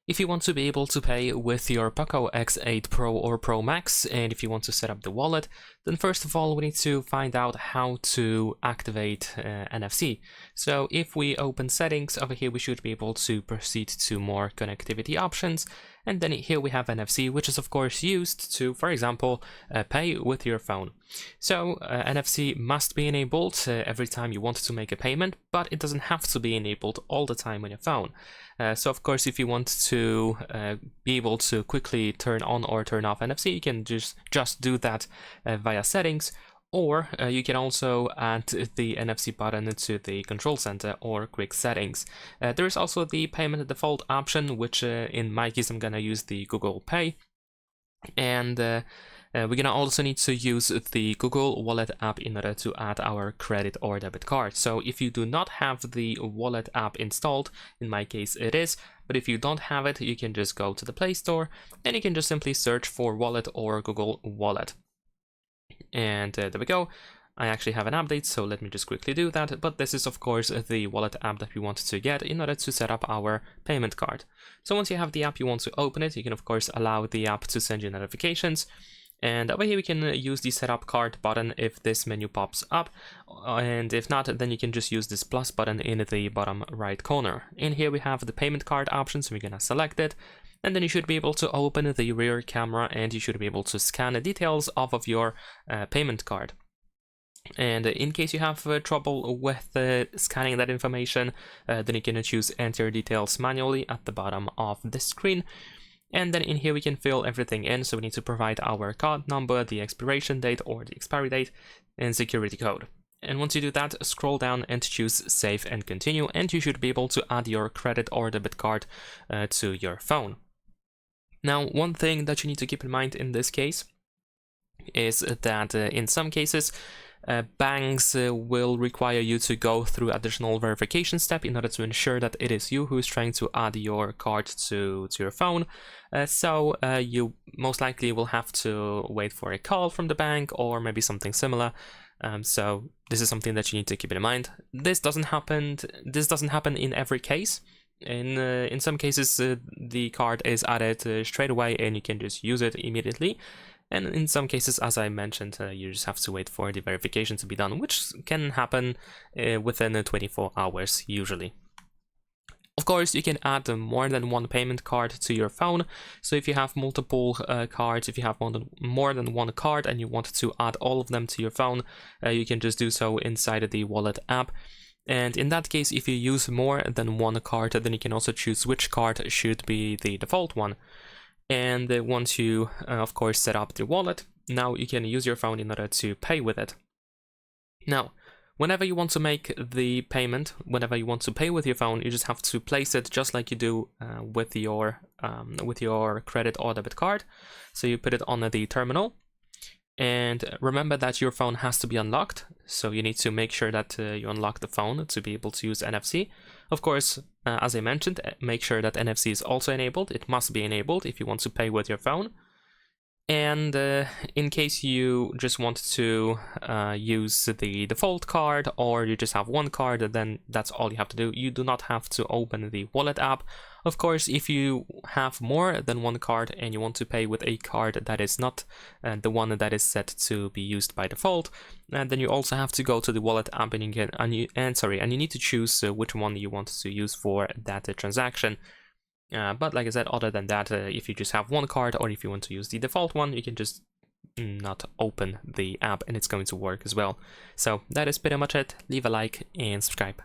If you want to be able to pay with your POCO X8 Pro or Pro Max, and if you want to set up the wallet, then first of all we need to find out how to activate NFC. So if we open settings, over here we should be able to proceed to more connectivity options, and then here we have NFC, which is of course used to, for example, pay with your phone. So NFC must be enabled every time you want to make a payment, but it doesn't have to be enabled all the time on your phone. So of course, if you want to be able to quickly turn on or turn off NFC, you can just do that via settings, or you can also add the NFC button to the control center or quick settings. There is also the payment default option, which in my case I'm gonna use the Google Pay, and we're gonna also need to use the Google Wallet app in order to add our credit or debit card. So if you do not have the Wallet app installed, in my case it is, but if you don't have it, you can just go to the Play Store and you can just simply search for Wallet or Google Wallet. And there we go. I actually have an update, so let me just quickly do that, but this is of course the wallet app that we want to get in order to set up our payment card. So once you have the app, you want to open it, you can of course allow the app to send you notifications. And over here we can use the setup card button if this menu pops up, and if not, then you can just use this plus button in the bottom right corner. In here we have the payment card option, so we're gonna select it, and then you should be able to open the rear camera and you should be able to scan the details off of your payment card. And in case you have trouble with scanning that information, then you can choose enter details manually at the bottom of the screen. And then in here we can fill everything in, so we need to provide our card number, the expiration date or the expiry date, and security code. And once you do that, scroll down and choose save and continue, and you should be able to add your credit or debit card to your phone. Now, one thing that you need to keep in mind in this case is that in some cases, banks will require you to go through additional verification step in order to ensure that it is you who is trying to add your card to your phone. So you most likely will have to wait for a call from the bank or maybe something similar. So this is something that you need to keep in mind. This doesn't happen in every case. In some cases, the card is added straight away and you can just use it immediately. And in some cases, as I mentioned, you just have to wait for the verification to be done, which can happen within 24 hours usually. Of course, you can add more than one payment card to your phone. So if you have multiple cards, if you have more than one card and you want to add all of them to your phone, you can just do so inside the Wallet app. And in that case, if you use more than one card, then you can also choose which card should be the default one. And once you, of course, set up the wallet, now you can use your phone in order to pay with it. Now, whenever you want to make the payment, whenever you want to pay with your phone, you just have to place it just like you do with your credit or debit card. So you put it on the terminal. And remember that your phone has to be unlocked, so you need to make sure that you unlock the phone to be able to use NFC. Of course, as I mentioned, make sure that NFC is also enabled. It must be enabled if you want to pay with your phone. And in case you just want to use the default card, or you just have one card, then that's all you have to do. You do not have to open the Wallet app. Of course, if you have more than one card and you want to pay with a card that is not the one that is set to be used by default, then you also have to go to the Wallet app and you need to choose which one you want to use for that transaction. But like I said, other than that, if you just have one card or if you want to use the default one, you can just not open the app and it's going to work as well. So that is pretty much it. Leave a like and subscribe.